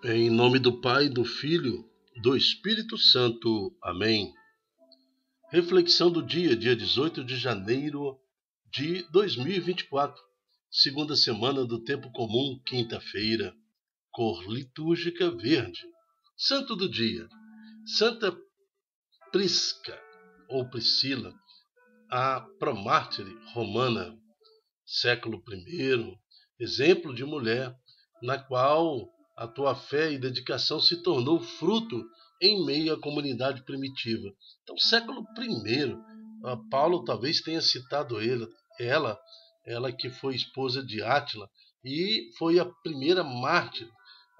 Em nome do Pai, do Filho, do Espírito Santo. Amém. Reflexão do dia 18 de janeiro de 2024, segunda semana do Tempo Comum, quinta-feira, cor litúrgica verde. Santo do dia, Santa Prisca, ou Priscila, a promártire romana, século I, exemplo de mulher, na qual a tua fé e dedicação se tornou fruto em meio à comunidade primitiva. Então, século I, Paulo talvez tenha citado ela que foi esposa de Átila e foi a primeira mártir,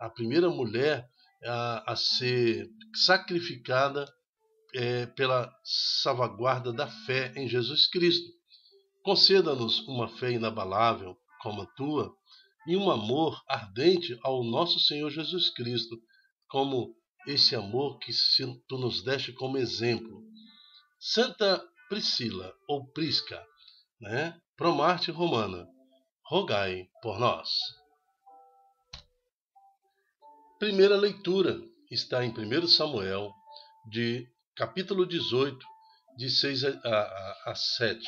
a primeira mulher a ser sacrificada pela salvaguarda da fé em Jesus Cristo. Conceda-nos uma fé inabalável como a tua e um amor ardente ao nosso Senhor Jesus Cristo, como esse amor que tu nos deste como exemplo. Santa Priscila, ou Prisca, promártir romana, rogai por nós. Primeira leitura está em 1 Samuel, de capítulo 18, de 6 a 7.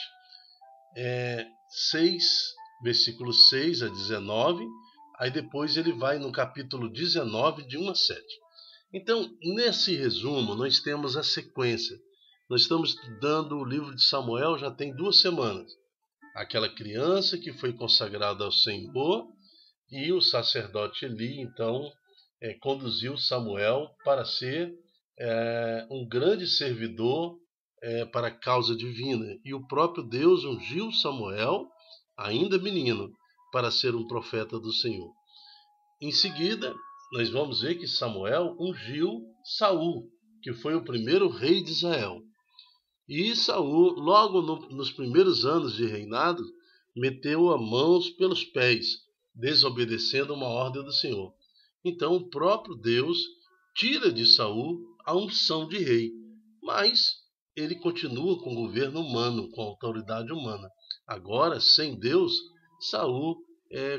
6, versículos 6 a 19, aí depois ele vai no capítulo 19, de 1 a 7. Então, nesse resumo, nós temos a sequência. Nós estamos estudando o livro de Samuel já tem 2 semanas. Aquela criança que foi consagrada ao Senhor e o sacerdote Eli, então, conduziu Samuel para ser um grande servidor para a causa divina. E o próprio Deus ungiu Samuel, ainda menino, para ser um profeta do Senhor. Em seguida, nós vamos ver que Samuel ungiu Saul, que foi o primeiro rei de Israel. E Saul, logo nos primeiros anos de reinado, meteu as mãos pelos pés, desobedecendo uma ordem do Senhor. Então o próprio Deus tira de Saul a unção de rei, mas ele continua com o governo humano, com a autoridade humana. Agora, sem Deus, Saul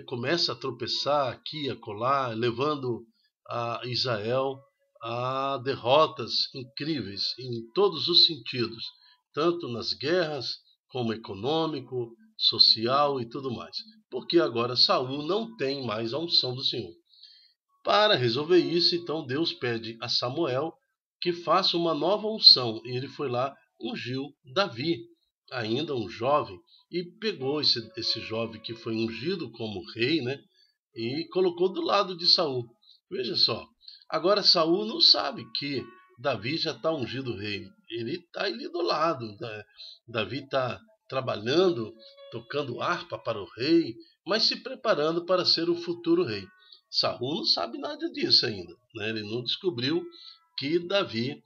começa a tropeçar aqui e acolá, levando a Israel a derrotas incríveis em todos os sentidos, tanto nas guerras como econômico, social e tudo mais. Porque agora Saul não tem mais a unção do Senhor. Para resolver isso, então Deus pede a Samuel que faça uma nova unção. E ele foi lá, ungiu Davi, ainda um jovem, e pegou esse jovem que foi ungido como rei, e colocou do lado de Saul. Veja só, agora Saul não sabe que Davi já está ungido rei. Ele está ali do lado. Davi está trabalhando, tocando harpa para o rei, mas se preparando para ser o futuro rei. Saul não sabe nada disso ainda. Ele não descobriu que Davi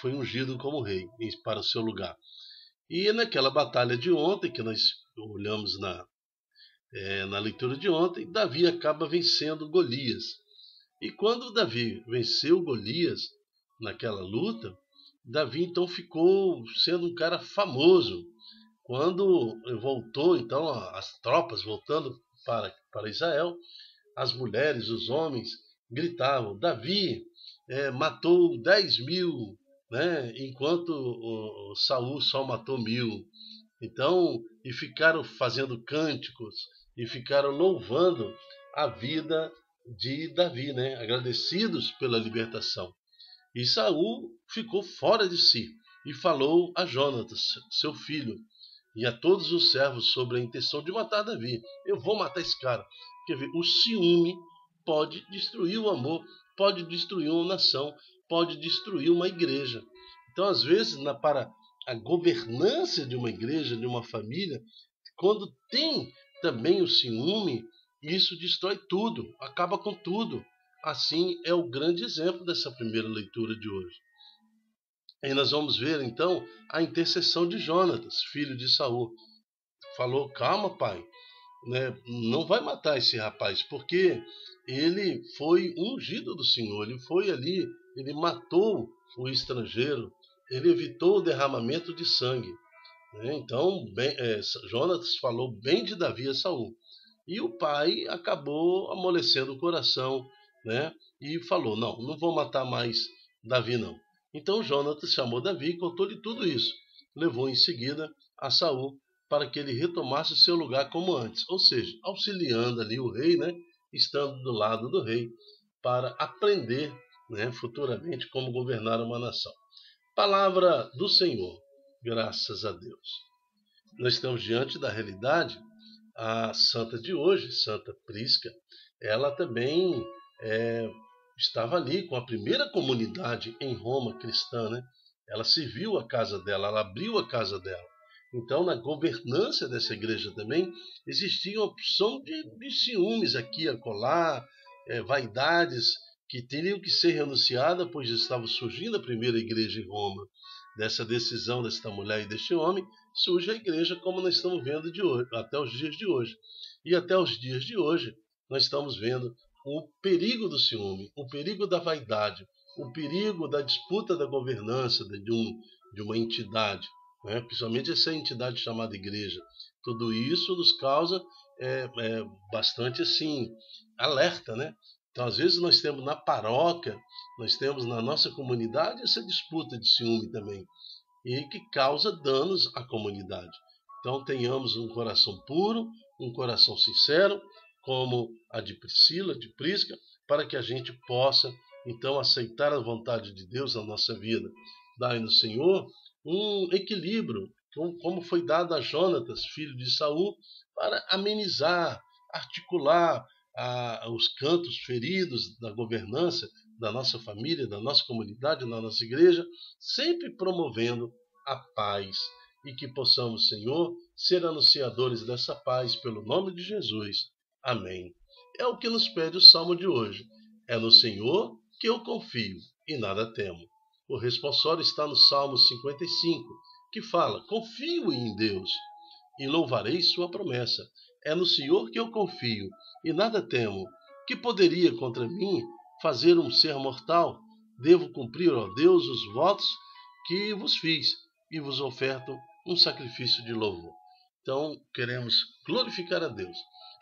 foi ungido como rei para o seu lugar. E naquela batalha de ontem, que nós olhamos na leitura de ontem, Davi acaba vencendo Golias. E quando Davi venceu Golias naquela luta, Davi então ficou sendo um cara famoso. Quando voltou, então, as tropas voltando para Israel, as mulheres, os homens gritavam: Davi matou 10.000, enquanto Saul só matou 1.000. Então, e ficaram fazendo cânticos e ficaram louvando a vida de Davi, agradecidos pela libertação. E Saul ficou fora de si e falou a Jonatas, seu filho, e a todos os servos sobre a intenção de matar Davi. Eu vou matar esse cara. Quer ver? O ciúme pode destruir o amor, pode destruir uma nação, pode destruir uma igreja. Então, às vezes, para a governança de uma igreja, de uma família, quando tem também o ciúme, isso destrói tudo, acaba com tudo. Assim é o grande exemplo dessa primeira leitura de hoje. E nós vamos ver então a intercessão de Jonatas, filho de Saul. Falou: calma, pai, não vai matar esse rapaz, porque ele foi ungido do Senhor, ele foi ali, ele matou o estrangeiro, ele evitou o derramamento de sangue. Então, Jonatas falou bem de Davi a Saul. E o pai acabou amolecendo o coração, né? E falou: não vou matar mais Davi, não. Então Jonatas chamou Davi e contou-lhe tudo isso. Levou em seguida a Saul para que ele retomasse seu lugar como antes, ou seja, auxiliando ali o rei, né? Estando do lado do rei para aprender, né? Futuramente como governar uma nação. Palavra do Senhor, graças a Deus. Nós estamos diante da realidade. A santa de hoje, Santa Prisca, ela também estava ali com a primeira comunidade em Roma cristã, né? Ela serviu a casa dela, ela abriu a casa dela. Então, na governança dessa igreja também, existia uma opção de ciúmes aqui e acolá, vaidades que teriam que ser renunciadas, pois estava surgindo a primeira igreja em Roma. Dessa decisão desta mulher e deste homem, surge a igreja como nós estamos vendo de hoje, até os dias de hoje. E até os dias de hoje, nós estamos vendo o perigo do ciúme, o perigo da vaidade, o perigo da disputa da governança de uma entidade, né? Principalmente essa entidade chamada igreja. Tudo isso nos causa bastante assim, alerta, né? Então, às vezes, nós temos na paróquia, nós temos na nossa comunidade essa disputa de ciúme também, e que causa danos à comunidade. Então, tenhamos um coração puro, um coração sincero, como a de Priscila, de Prisca, para que a gente possa, então, aceitar a vontade de Deus na nossa vida. Dai-nos, Senhor, um equilíbrio, como foi dado a Jonatas, filho de Saul, para amenizar, articular os cantos feridos da governança da nossa família, da nossa comunidade, da nossa igreja, sempre promovendo a paz. E que possamos, Senhor, ser anunciadores dessa paz pelo nome de Jesus. Amém. É o que nos pede o Salmo de hoje. É no Senhor que eu confio e nada temo. O responsório está no Salmo 55, que fala: confio em Deus e louvarei sua promessa. É no Senhor que eu confio e nada temo. Que poderia contra mim fazer um ser mortal? Devo cumprir, ó Deus, os votos que vos fiz e vos oferto um sacrifício de louvor. Então, queremos glorificar a Deus,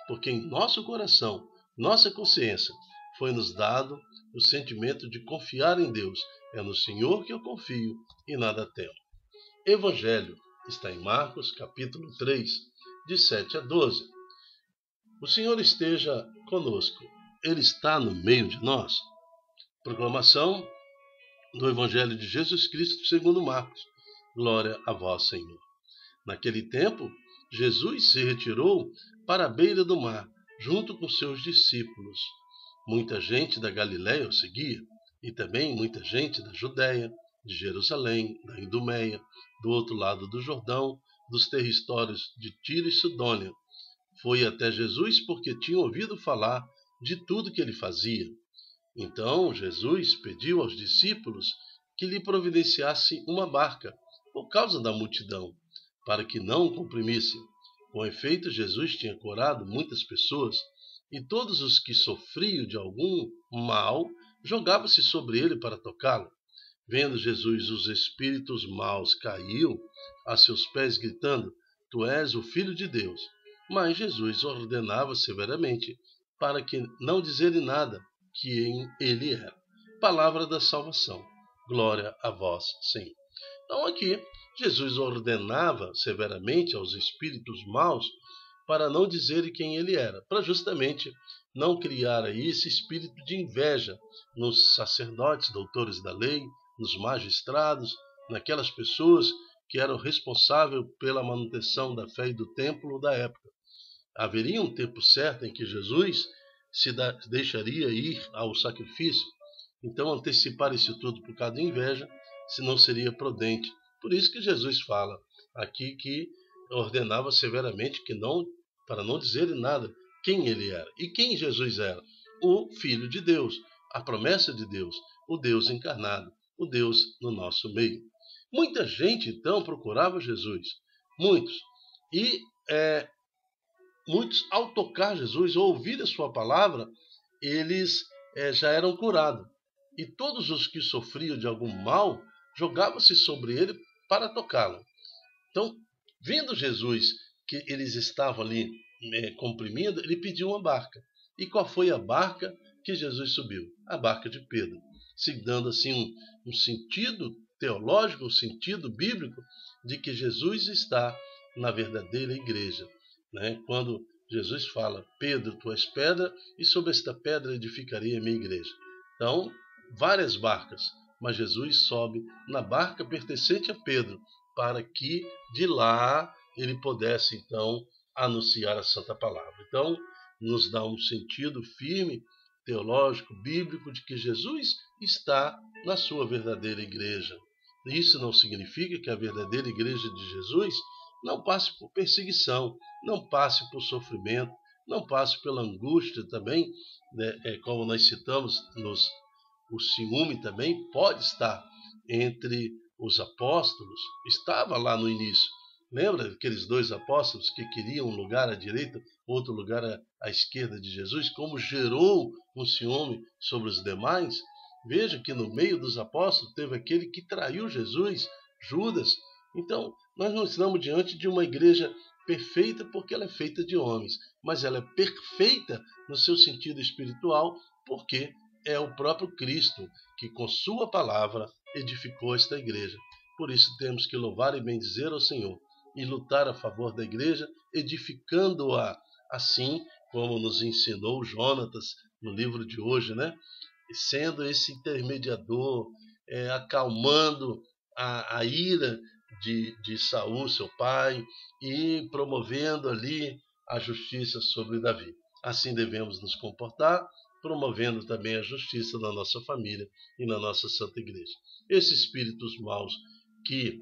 porque em nosso coração, nossa consciência, foi nos dado o sentimento de confiar em Deus. É no Senhor que eu confio e nada temo. Evangelho está em Marcos, capítulo 3, de 7 a 12. O Senhor esteja conosco. Ele está no meio de nós. Proclamação do Evangelho de Jesus Cristo segundo Marcos. Glória a vós, Senhor. Naquele tempo, Jesus se retirou para a beira do mar, junto com seus discípulos. Muita gente da Galiléia o seguia, e também muita gente da Judéia, de Jerusalém, da Idumeia, do outro lado do Jordão, dos territórios de Tiro e Sidônia. Foi até Jesus porque tinham ouvido falar de tudo que ele fazia. Então Jesus pediu aos discípulos que lhe providenciassem uma barca, por causa da multidão, para que não o comprimissem. Com efeito, Jesus tinha curado muitas pessoas, e todos os que sofriam de algum mal jogavam-se sobre ele para tocá-lo. Vendo Jesus, os espíritos maus caíam a seus pés, gritando: Tu és o Filho de Deus. Mas Jesus ordenava severamente para que não dizerem nada quem ele era. Palavra da salvação. Glória a vós, Senhor. Então aqui, Jesus ordenava severamente aos espíritos maus para não dizerem quem ele era, para justamente não criar aí esse espírito de inveja nos sacerdotes, doutores da lei, nos magistrados, naquelas pessoas que eram responsáveis pela manutenção da fé e do templo da época. Haveria um tempo certo em que Jesus se deixaria ir ao sacrifício, então antecipar isso tudo por causa de inveja, se não seria prudente. Por isso que Jesus fala aqui que ordenava severamente que não, para não dizerem nada quem ele era. E quem Jesus era? O Filho de Deus, a promessa de Deus, o Deus encarnado, o Deus no nosso meio. Muita gente então procurava Jesus, muitos, e muitos, ao tocar Jesus ou ouvir a sua palavra, eles já eram curados. E todos os que sofriam de algum mal jogavam-se sobre ele para tocá-lo. Então, vendo Jesus que eles estavam ali comprimida, ele pediu uma barca. E qual foi a barca que Jesus subiu? A barca de Pedro. Se dando assim um sentido teológico, um sentido bíblico de que Jesus está na verdadeira igreja. Né? Quando Jesus fala, Pedro, tu és pedra, e sobre esta pedra edificarei a minha igreja. Então, várias barcas, mas Jesus sobe na barca pertencente a Pedro, para que de lá ele pudesse então anunciar a santa palavra. Então, nos dá um sentido firme, teológico, bíblico, de que Jesus está na sua verdadeira igreja. Isso não significa que a verdadeira igreja de Jesus não passe por perseguição, não passe por sofrimento, não passe pela angústia também, né? Como nós citamos, o ciúme também pode estar entre os apóstolos, estava lá no início. Lembra aqueles dois apóstolos que queriam um lugar à direita, outro lugar à esquerda de Jesus? Como gerou um ciúme sobre os demais? Veja que no meio dos apóstolos teve aquele que traiu Jesus, Judas. Então, nós não estamos diante de uma igreja perfeita porque ela é feita de homens, mas ela é perfeita no seu sentido espiritual porque é o próprio Cristo que, com sua palavra, edificou esta igreja. Por isso temos que louvar e bendizer ao Senhor e lutar a favor da igreja, edificando-a assim como nos ensinou Jonatas no livro de hoje, né? Sendo esse intermediador, acalmando a ira de Saul, seu pai, e promovendo ali a justiça sobre Davi. Assim devemos nos comportar, promovendo também a justiça na nossa família e na nossa Santa Igreja. Esses espíritos maus que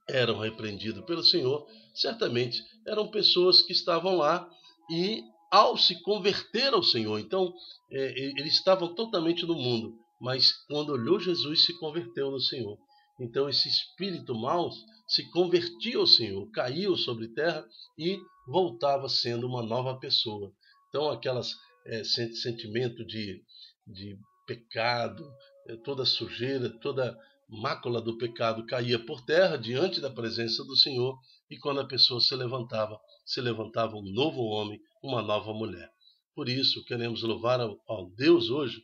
eram repreendidos pelo Senhor, certamente eram pessoas que estavam lá e, ao se converter ao Senhor, então, eles estavam totalmente no mundo, mas quando olhou Jesus, se converteu no Senhor. Então, esse espírito mau se convertia ao Senhor, caiu sobre terra e voltava sendo uma nova pessoa. Então, aquelas sentimento de pecado, toda sujeira, toda mácula do pecado caía por terra diante da presença do Senhor, e quando a pessoa se levantava um novo homem, uma nova mulher. Por isso, queremos louvar ao Deus hoje,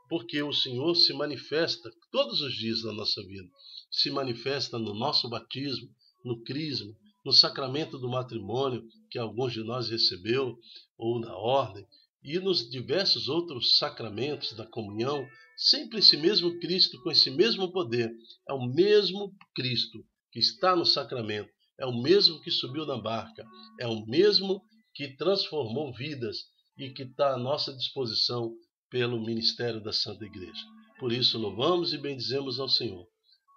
porque o Senhor se manifesta todos os dias na nossa vida. Se manifesta no nosso batismo, no crisma, no sacramento do matrimônio, que alguns de nós recebeu, ou na ordem, e nos diversos outros sacramentos da comunhão, sempre esse mesmo Cristo com esse mesmo poder. É o mesmo Cristo que está no sacramento, é o mesmo que subiu na barca, é o mesmo que transformou vidas e que está à nossa disposição pelo ministério da Santa Igreja. Por isso, louvamos e bendizemos ao Senhor,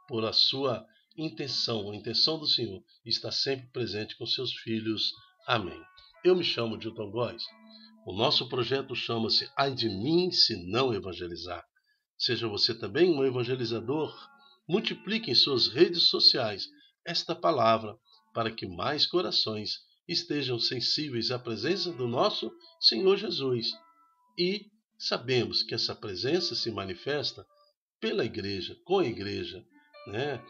por a sua intenção, a intenção do Senhor está sempre presente com seus filhos. Amém. Eu me chamo Dilton Góes. O nosso projeto chama-se Ai de mim se não evangelizar. Seja você também um evangelizador. Multiplique em suas redes sociais esta palavra para que mais corações estejam sensíveis à presença do nosso Senhor Jesus. E sabemos que essa presença se manifesta pela igreja, né?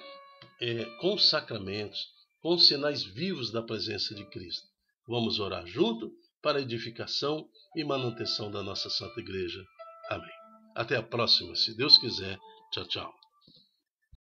Com os sacramentos, com os sinais vivos da presença de Cristo. Vamos orar junto para a edificação e manutenção da nossa Santa Igreja. Amém. Até a próxima, se Deus quiser. Tchau, tchau.